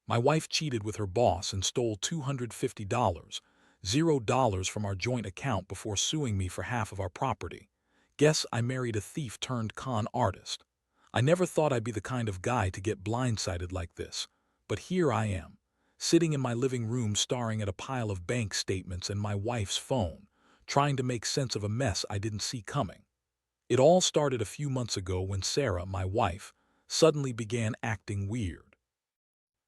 My wife cheated with her boss and stole $250, $0 from our joint account before suing me for half of our property. Guess I married a thief turned con artist. I never thought I'd be the kind of guy to get blindsided like this, but here I am, sitting in my living room staring at a pile of bank statements and my wife's phone, trying to make sense of a mess I didn't see coming. It all started a few months ago when Sarah, my wife, suddenly began acting weird.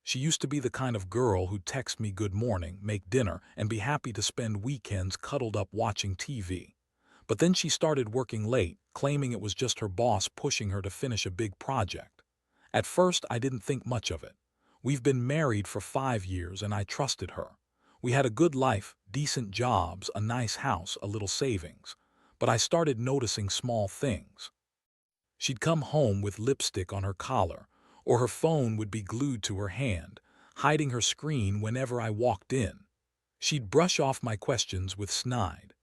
She used to be the kind of girl who'd text me good morning, make dinner, and be happy to spend weekends cuddled up watching TV. But then she started working late, claiming it was just her boss pushing her to finish a big project. At first, I didn't think much of it. We've been married for 5 years and I trusted her. We had a good life, decent jobs, a nice house, a little savings. But I started noticing small things. She'd come home with lipstick on her collar, or her phone would be glued to her hand, hiding her screen whenever I walked in. She'd brush off my questions with snide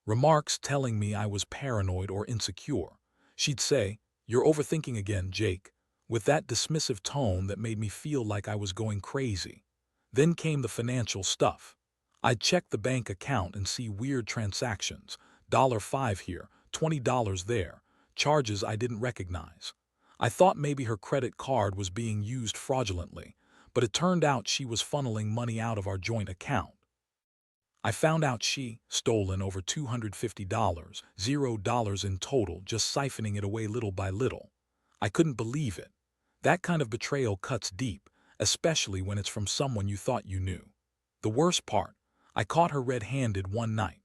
remarks telling me I was paranoid or insecure. She'd say, "You're overthinking again, Jake," with that dismissive tone that made me feel like I was going crazy. Then came the financial stuff. I'd check the bank account and see weird transactions, $5 here, $20 there, charges I didn't recognize. I thought maybe her credit card was being used fraudulently, but it turned out she was funneling money out of our joint account. I found out she stolen over $250, $0 in total, just siphoning it away little by little. I couldn't believe it. That kind of betrayal cuts deep, especially when it's from someone you thought you knew. The worst part, I caught her red-handed one night.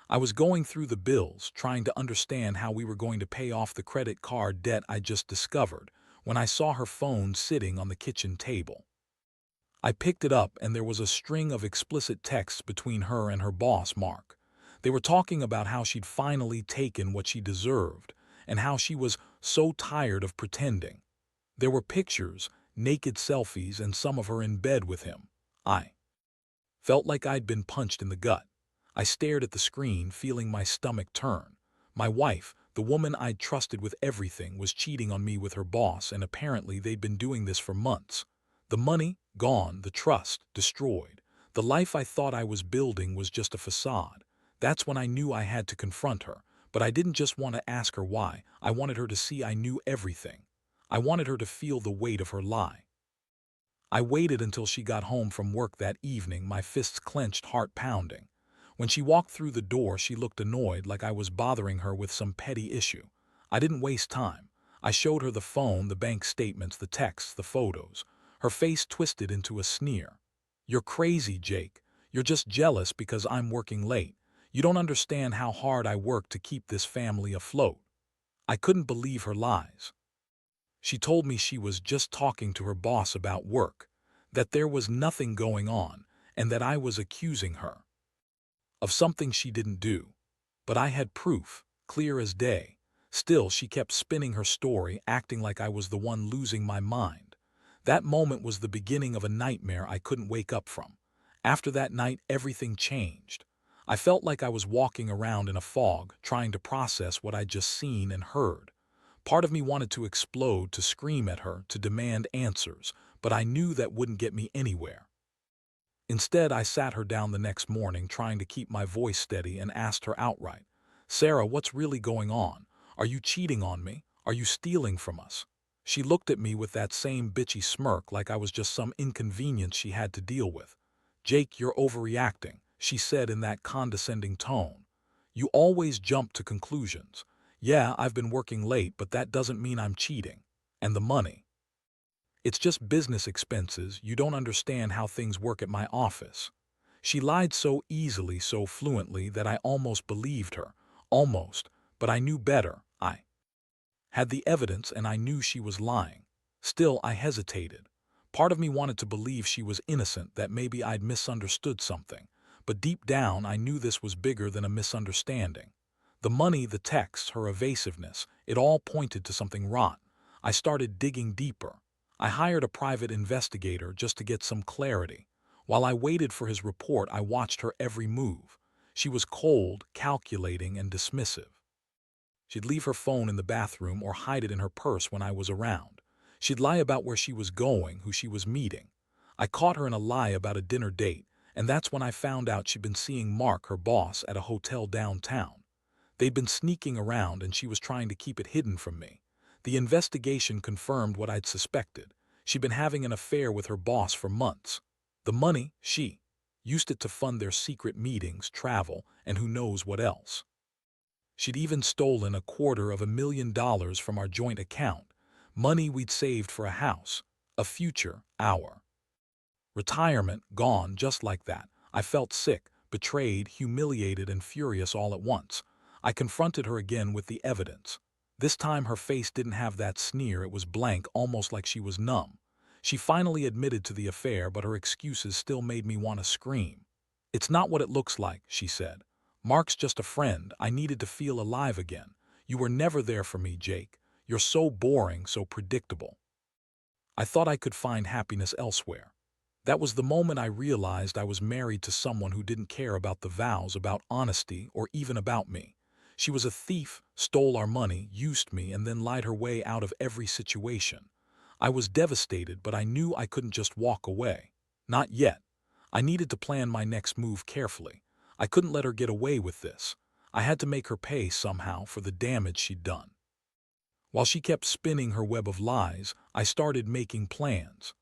I was going through the bills, trying to understand how we were going to pay off the credit card debt I just discovered, when I saw her phone sitting on the kitchen table. I picked it up and there was a string of explicit texts between her and her boss, Mark. They were talking about how she'd finally taken what she deserved and how she was so tired of pretending. There were pictures, naked selfies, and some of her in bed with him. I felt like I'd been punched in the gut. I stared at the screen, feeling my stomach turn. My wife, the woman I'd trusted with everything, was cheating on me with her boss, and apparently they'd been doing this for months. The money, gone, the trust, destroyed. The life I thought I was building was just a facade. That's when I knew I had to confront her, but I didn't just want to ask her why. I wanted her to see I knew everything. I wanted her to feel the weight of her lie. I waited until she got home from work that evening, my fists clenched, heart pounding. When she walked through the door, she looked annoyed, like I was bothering her with some petty issue. I didn't waste time. I showed her the phone, the bank statements, the texts, the photos. Her face twisted into a sneer. "You're crazy, Jake. You're just jealous because I'm working late. You don't understand how hard I work to keep this family afloat." I couldn't believe her lies. She told me she was just talking to her boss about work, that there was nothing going on, and that I was accusing her of something she didn't do. But I had proof, clear as day. Still, she kept spinning her story, acting like I was the one losing my mind. That moment was the beginning of a nightmare I couldn't wake up from. After that night, everything changed. I felt like I was walking around in a fog, trying to process what I'd just seen and heard. Part of me wanted to explode, to scream at her, to demand answers, but I knew that wouldn't get me anywhere. Instead, I sat her down the next morning, trying to keep my voice steady, and asked her outright, "Sarah, what's really going on? Are you cheating on me? Are you stealing from us?" She looked at me with that same bitchy smirk, like I was just some inconvenience she had to deal with. "Jake, you're overreacting," she said in that condescending tone. "You always jump to conclusions. Yeah, I've been working late, but that doesn't mean I'm cheating. And the money, it's just business expenses. You don't understand how things work at my office." She lied so easily, so fluently, that I almost believed her. Almost, but I knew better. I had the evidence and I knew she was lying. Still, I hesitated. Part of me wanted to believe she was innocent, that maybe I'd misunderstood something. But deep down, I knew this was bigger than a misunderstanding. The money, the texts, her evasiveness, it all pointed to something rotten. I started digging deeper. I hired a private investigator just to get some clarity. While I waited for his report, I watched her every move. She was cold, calculating, and dismissive. She'd leave her phone in the bathroom or hide it in her purse when I was around. She'd lie about where she was going, who she was meeting. I caught her in a lie about a dinner date, and that's when I found out she'd been seeing Mark, her boss, at a hotel downtown. They'd been sneaking around and she was trying to keep it hidden from me. The investigation confirmed what I'd suspected. She'd been having an affair with her boss for months. The money, she used it to fund their secret meetings, travel, and who knows what else. She'd even stolen $250,000 from our joint account, money we'd saved for a house, a future, our retirement, gone just like that. I felt sick, betrayed, humiliated, and furious all at once. I confronted her again with the evidence. This time her face didn't have that sneer, it was blank, almost like she was numb. She finally admitted to the affair, but her excuses still made me want to scream. "It's not what it looks like," she said. "Mark's just a friend. I needed to feel alive again. You were never there for me, Jake. You're so boring, so predictable. I thought I could find happiness elsewhere." That was the moment I realized I was married to someone who didn't care about the vows, about honesty, or even about me. She was a thief, stole our money, used me, and then lied her way out of every situation. I was devastated, but I knew I couldn't just walk away. Not yet. I needed to plan my next move carefully. I couldn't let her get away with this. I had to make her pay somehow for the damage she'd done. While she kept spinning her web of lies, I started making plans.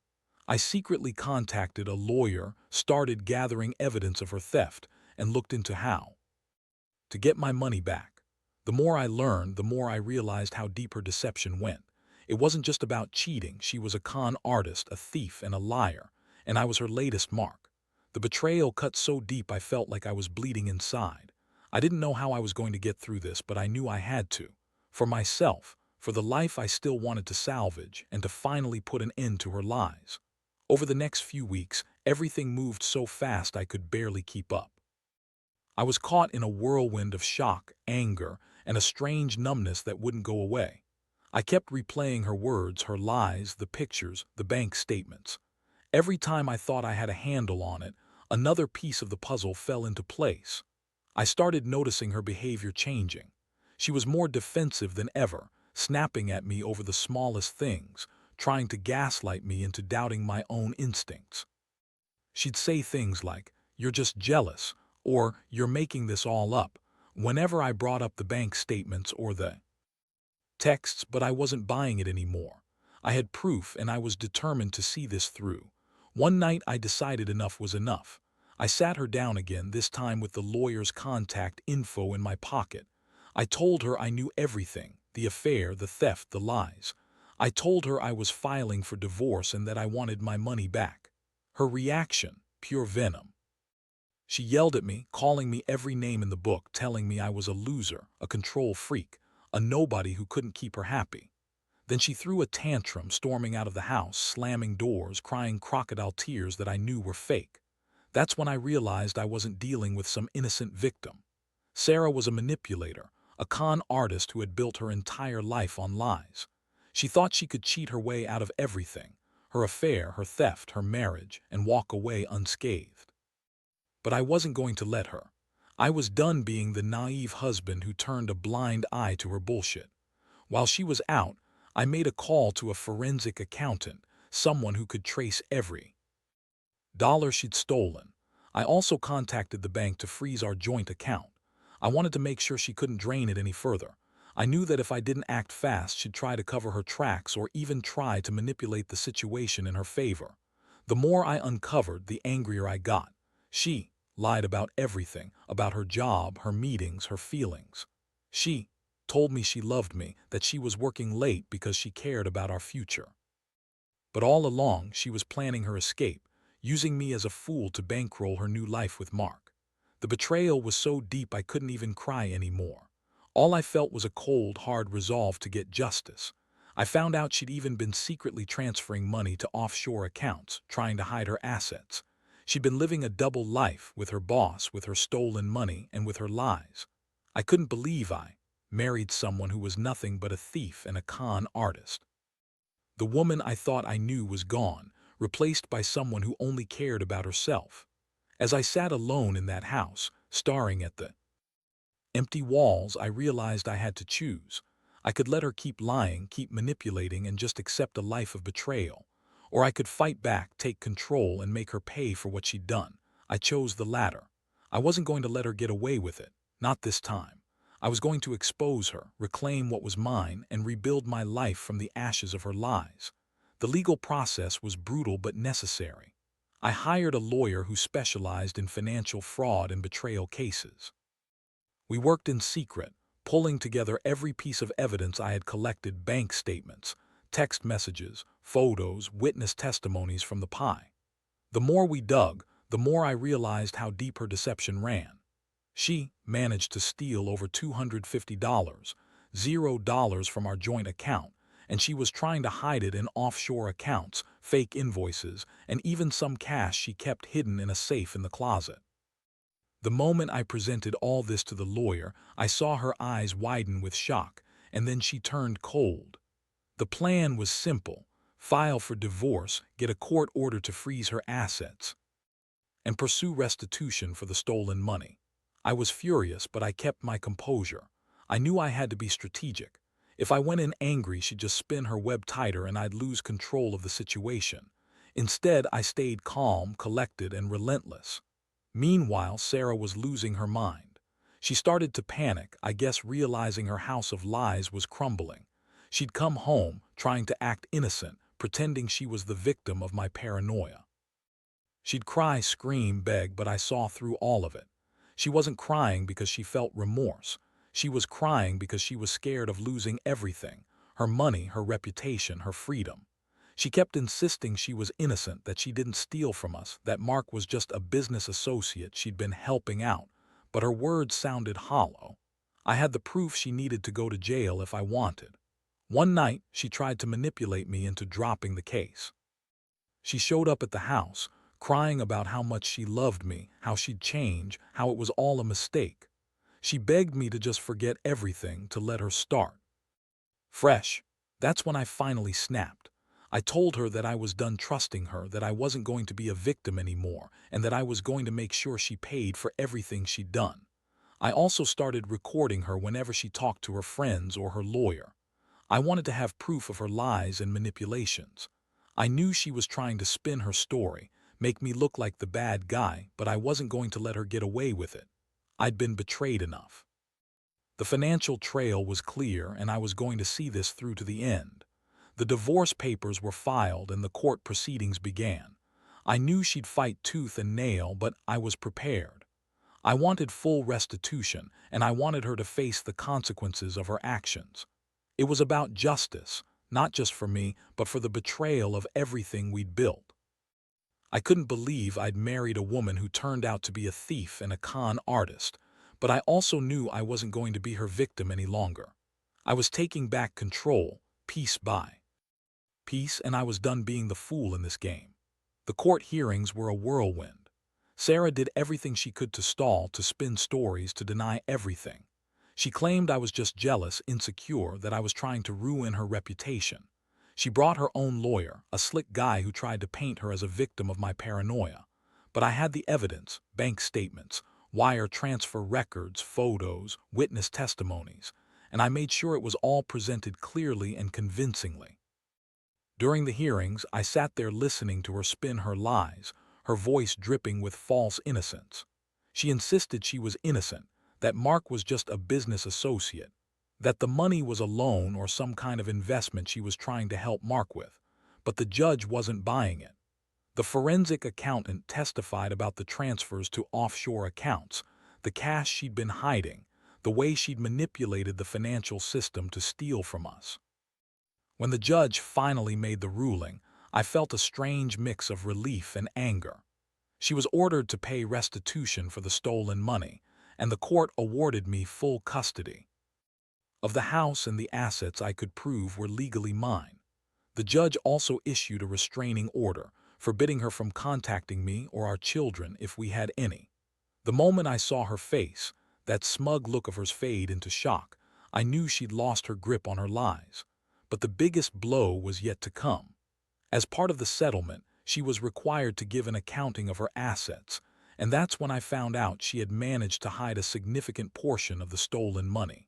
I secretly contacted a lawyer, started gathering evidence of her theft, and looked into how to get my money back. The more I learned, the more I realized how deep her deception went. It wasn't just about cheating. She was a con artist, a thief, and a liar, and I was her latest mark. The betrayal cut so deep I felt like I was bleeding inside. I didn't know how I was going to get through this, but I knew I had to. For myself, for the life I still wanted to salvage, and to finally put an end to her lies. Over the next few weeks, everything moved so fast I could barely keep up. I was caught in a whirlwind of shock, anger, and a strange numbness that wouldn't go away. I kept replaying her words, her lies, the pictures, the bank statements. Every time I thought I had a handle on it, another piece of the puzzle fell into place. I started noticing her behavior changing. She was more defensive than ever, snapping at me over the smallest things, trying to gaslight me into doubting my own instincts. She'd say things like, "You're just jealous," or "You're making this all up," whenever I brought up the bank statements or the texts, but I wasn't buying it anymore. I had proof, and I was determined to see this through. One night I decided enough was enough. I sat her down again, this time with the lawyer's contact info in my pocket. I told her I knew everything, the affair, the theft, the lies. I told her I was filing for divorce and that I wanted my money back. Her reaction, pure venom. She yelled at me, calling me every name in the book, telling me I was a loser, a control freak, a nobody who couldn't keep her happy. Then she threw a tantrum, storming out of the house, slamming doors, crying crocodile tears that I knew were fake. That's when I realized I wasn't dealing with some innocent victim. Sarah was a manipulator, a con artist who had built her entire life on lies. She thought she could cheat her way out of everything, her affair, her theft, her marriage, and walk away unscathed. But I wasn't going to let her. I was done being the naive husband who turned a blind eye to her bullshit. While she was out, I made a call to a forensic accountant, someone who could trace every dollar she'd stolen. I also contacted the bank to freeze our joint account. I wanted to make sure she couldn't drain it any further. I knew that if I didn't act fast, she'd try to cover her tracks or even try to manipulate the situation in her favor. The more I uncovered, the angrier I got. She lied about everything, about her job, her meetings, her feelings. She told me she loved me, that she was working late because she cared about our future. But all along, she was planning her escape, using me as a fool to bankroll her new life with Mark. The betrayal was so deep I couldn't even cry anymore. All I felt was a cold, hard resolve to get justice. I found out she'd even been secretly transferring money to offshore accounts, trying to hide her assets. She'd been living a double life, with her boss, with her stolen money, and with her lies. I couldn't believe I married someone who was nothing but a thief and a con artist. The woman I thought I knew was gone, replaced by someone who only cared about herself. As I sat alone in that house, staring at the empty walls, I realized I had to choose. I could let her keep lying, keep manipulating, and just accept a life of betrayal. Or I could fight back, take control, and make her pay for what she'd done. I chose the latter. I wasn't going to let her get away with it. Not this time. I was going to expose her, reclaim what was mine, and rebuild my life from the ashes of her lies. The legal process was brutal but necessary. I hired a lawyer who specialized in financial fraud and betrayal cases. We worked in secret, pulling together every piece of evidence I had collected: bank statements, text messages, photos, witness testimonies from the pie. The more we dug, the more I realized how deep her deception ran. She managed to steal over $250, $0 from our joint account, and she was trying to hide it in offshore accounts, fake invoices, and even some cash she kept hidden in a safe in the closet. The moment I presented all this to the lawyer, I saw her eyes widen with shock, and then she turned cold. The plan was simple: file for divorce, get a court order to freeze her assets, and pursue restitution for the stolen money. I was furious, but I kept my composure. I knew I had to be strategic. If I went in angry, she'd just spin her web tighter and I'd lose control of the situation. Instead, I stayed calm, collected, and relentless. Meanwhile, Sarah was losing her mind. She started to panic, I guess realizing her house of lies was crumbling. She'd come home, trying to act innocent, pretending she was the victim of my paranoia. She'd cry, scream, beg, but I saw through all of it. She wasn't crying because she felt remorse. She was crying because she was scared of losing everything: her money, her reputation, her freedom. She kept insisting she was innocent, that she didn't steal from us, that Mark was just a business associate she'd been helping out. But her words sounded hollow. I had the proof she needed to go to jail if I wanted. One night, she tried to manipulate me into dropping the case. She showed up at the house, crying about how much she loved me, how she'd change, how it was all a mistake. She begged me to just forget everything, to let her start fresh. That's when I finally snapped. I told her that I was done trusting her, that I wasn't going to be a victim anymore, and that I was going to make sure she paid for everything she'd done. I also started recording her whenever she talked to her friends or her lawyer. I wanted to have proof of her lies and manipulations. I knew she was trying to spin her story, make me look like the bad guy, but I wasn't going to let her get away with it. I'd been betrayed enough. The financial trail was clear, and I was going to see this through to the end. The divorce papers were filed and the court proceedings began. I knew she'd fight tooth and nail, but I was prepared. I wanted full restitution, and I wanted her to face the consequences of her actions. It was about justice, not just for me, but for the betrayal of everything we'd built. I couldn't believe I'd married a woman who turned out to be a thief and a con artist, but I also knew I wasn't going to be her victim any longer. I was taking back control, piece by piece, and I was done being the fool in this game. The court hearings were a whirlwind. Sarah did everything she could to stall, to spin stories, to deny everything. She claimed I was just jealous, insecure, that I was trying to ruin her reputation. She brought her own lawyer, a slick guy who tried to paint her as a victim of my paranoia. But I had the evidence: bank statements, wire transfer records, photos, witness testimonies, and I made sure it was all presented clearly and convincingly. During the hearings, I sat there listening to her spin her lies, her voice dripping with false innocence. She insisted she was innocent, that Mark was just a business associate, that the money was a loan or some kind of investment she was trying to help Mark with. But the judge wasn't buying it. The forensic accountant testified about the transfers to offshore accounts, the cash she'd been hiding, the way she'd manipulated the financial system to steal from us. When the judge finally made the ruling, I felt a strange mix of relief and anger. She was ordered to pay restitution for the stolen money, and the court awarded me full custody of the house and the assets I could prove were legally mine. The judge also issued a restraining order, forbidding her from contacting me or our children if we had any. The moment I saw her face, that smug look of hers fade into shock, I knew she'd lost her grip on her lies. But the biggest blow was yet to come. As part of the settlement, she was required to give an accounting of her assets, and that's when I found out she had managed to hide a significant portion of the stolen money.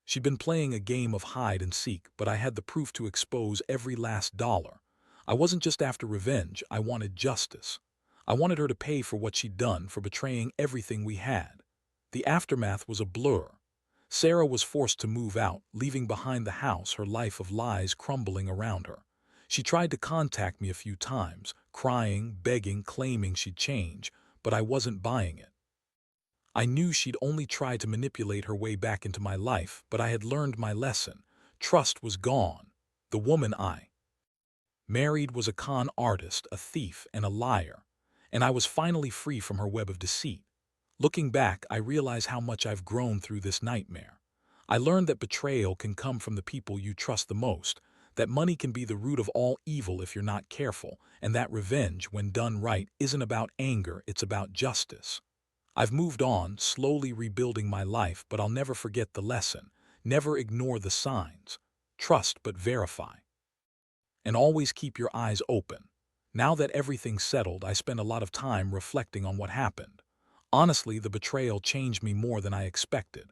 She'd been playing a game of hide and seek, but I had the proof to expose every last dollar. I wasn't just after revenge, I wanted justice. I wanted her to pay for what she'd done, for betraying everything we had. The aftermath was a blur. Sarah was forced to move out, leaving behind the house, her life of lies crumbling around her. She tried to contact me a few times, crying, begging, claiming she'd change, but I wasn't buying it. I knew she'd only tried to manipulate her way back into my life, but I had learned my lesson. Trust was gone. The woman I married was a con artist, a thief, and a liar, and I was finally free from her web of deceit. Looking back, I realize how much I've grown through this nightmare. I learned that betrayal can come from the people you trust the most, that money can be the root of all evil if you're not careful, and that revenge, when done right, isn't about anger, it's about justice. I've moved on, slowly rebuilding my life, but I'll never forget the lesson. Never ignore the signs. Trust but verify. And always keep your eyes open. Now that everything's settled, I spend a lot of time reflecting on what happened. Honestly, the betrayal changed me more than I expected.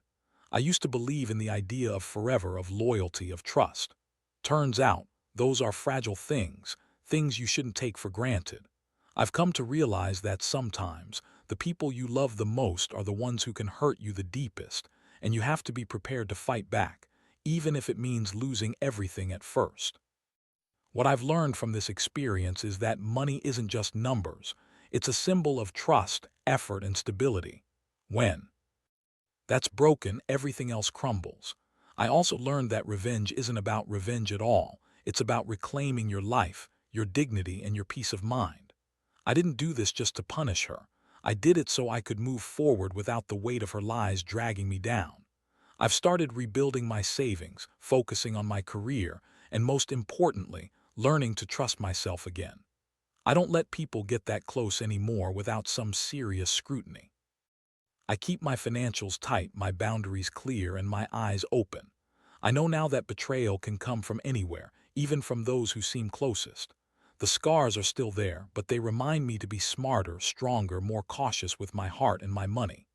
I used to believe in the idea of forever, of loyalty, of trust. Turns out, those are fragile things, things you shouldn't take for granted. I've come to realize that sometimes, the people you love the most are the ones who can hurt you the deepest, and you have to be prepared to fight back, even if it means losing everything at first. What I've learned from this experience is that money isn't just numbers. It's a symbol of trust, effort, and stability. When that's broken, everything else crumbles. I also learned that revenge isn't about revenge at all. It's about reclaiming your life, your dignity, and your peace of mind. I didn't do this just to punish her. I did it so I could move forward without the weight of her lies dragging me down. I've started rebuilding my savings, focusing on my career, and most importantly, learning to trust myself again. I don't let people get that close anymore without some serious scrutiny. I keep my financials tight, my boundaries clear, and my eyes open. I know now that betrayal can come from anywhere, even from those who seem closest. The scars are still there, but they remind me to be smarter, stronger, more cautious with my heart and my money.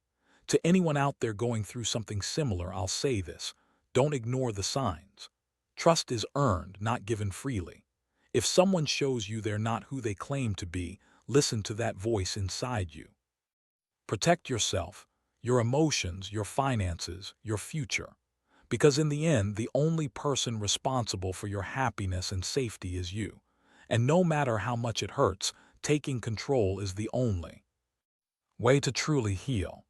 To anyone out there going through something similar, I'll say this: don't ignore the signs. Trust is earned, not given freely. If someone shows you they're not who they claim to be, listen to that voice inside you. Protect yourself, your emotions, your finances, your future. Because in the end, the only person responsible for your happiness and safety is you. And no matter how much it hurts, taking control is the only way to truly heal.